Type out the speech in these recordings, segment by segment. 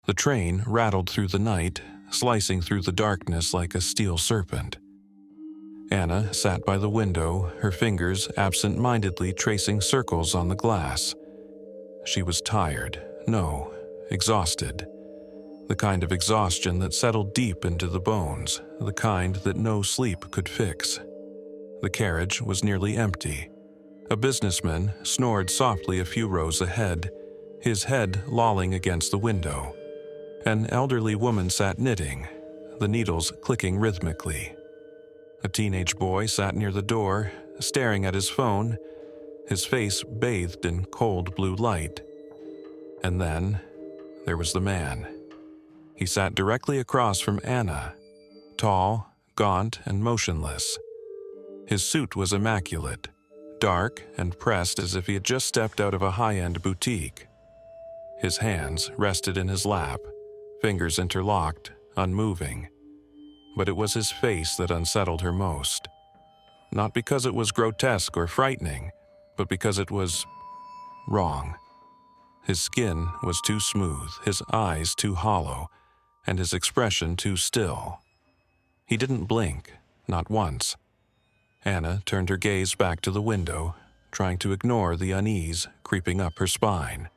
The train rattled through the night, slicing through the darkness like a steel serpent. Anna sat by the window, her fingers absent-mindedly tracing circles on the glass. She was tired, no, exhausted. The kind of exhaustion that settled deep into the bones, the kind that no sleep could fix. The carriage was nearly empty. A businessman snored softly a few rows ahead, his head lolling against the window. An elderly woman sat knitting, the needles clicking rhythmically. A teenage boy sat near the door, staring at his phone, his face bathed in cold blue light. And then, there was the man. He sat directly across from Anna, tall, gaunt, and motionless. His suit was immaculate, dark and pressed as if he had just stepped out of a high-end boutique. His hands rested in his lap, fingers interlocked, unmoving. But it was his face that unsettled her most. Not because it was grotesque or frightening, but because it was wrong. His skin was too smooth, his eyes too hollow, and his expression too still. He didn't blink, not once. Anna turned her gaze back to the window, trying to ignore the unease creeping up her spine.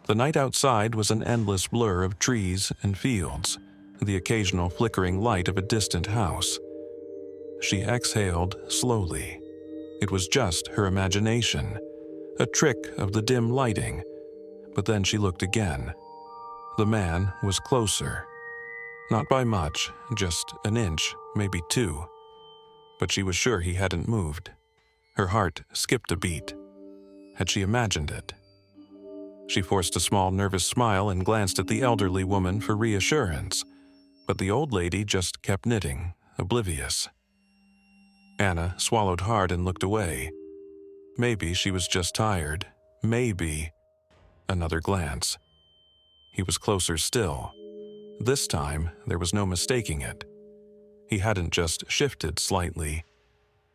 The night outside was an endless blur of trees and fields, the occasional flickering light of a distant house. She exhaled slowly. It was just her imagination, a trick of the dim lighting. But then she looked again. The man was closer. Not by much, just an inch, maybe two. But she was sure he hadn't moved. Her heart skipped a beat. Had she imagined it? She forced a small nervous smile and glanced at the elderly woman for reassurance. But the old lady just kept knitting, oblivious. Anna swallowed hard and looked away. Maybe she was just tired. Maybe. Another glance. He was closer still. This time, there was no mistaking it. He hadn't just shifted slightly.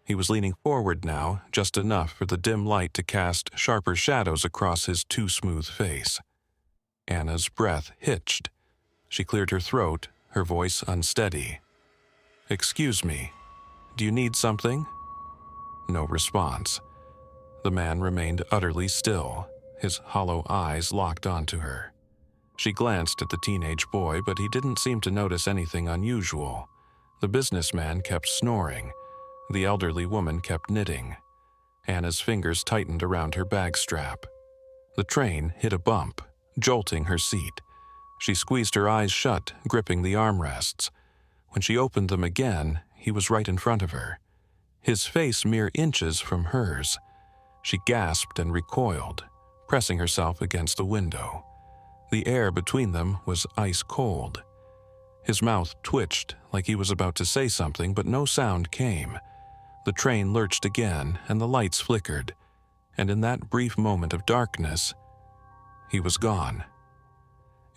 He was leaning forward now, just enough for the dim light to cast sharper shadows across his too smooth face. Anna's breath hitched. She cleared her throat, her voice unsteady. "Excuse me, do you need something?" No response. The man remained utterly still, his hollow eyes locked onto her. She glanced at the teenage boy, but he didn't seem to notice anything unusual. The businessman kept snoring. The elderly woman kept knitting. Anna's fingers tightened around her bag strap. The train hit a bump, jolting her seat. She squeezed her eyes shut, gripping the armrests. When she opened them again, he was right in front of her, his face mere inches from hers. She gasped and recoiled, pressing herself against the window. The air between them was ice cold. His mouth twitched like he was about to say something, but no sound came. The train lurched again, and the lights flickered. And in that brief moment of darkness, he was gone.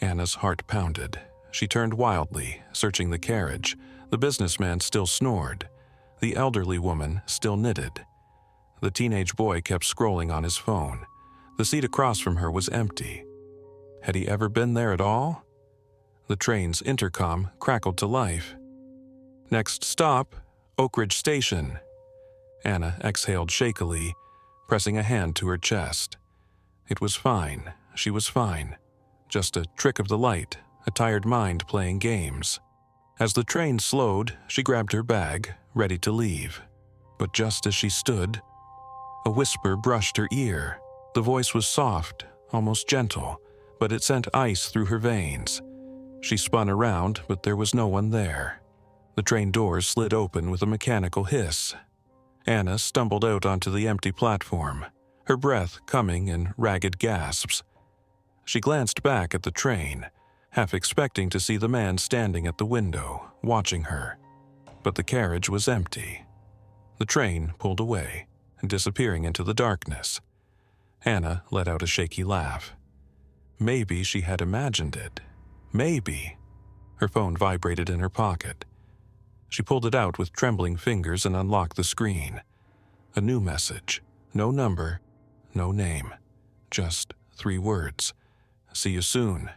Anna's heart pounded. She turned wildly, searching the carriage. The businessman still snored. The elderly woman still knitted. The teenage boy kept scrolling on his phone. The seat across from her was empty. Had he ever been there at all? The train's intercom crackled to life. "Next stop, Oak Ridge Station." Anna exhaled shakily, pressing a hand to her chest. It was fine. She was fine. Just a trick of the light, a tired mind playing games. As the train slowed, she grabbed her bag, ready to leave. But just as she stood, a whisper brushed her ear. The voice was soft, almost gentle, but it sent ice through her veins. She spun around, but there was no one there. The train doors slid open with a mechanical hiss. Anna stumbled out onto the empty platform, her breath coming in ragged gasps. She glanced back at the train, half expecting to see the man standing at the window, watching her. But the carriage was empty. The train pulled away, disappearing into the darkness. Anna let out a shaky laugh. Maybe she had imagined it. Maybe. Her phone vibrated in her pocket. She pulled it out with trembling fingers and unlocked the screen. A new message. No number, no name. Just 3 words. "See you soon,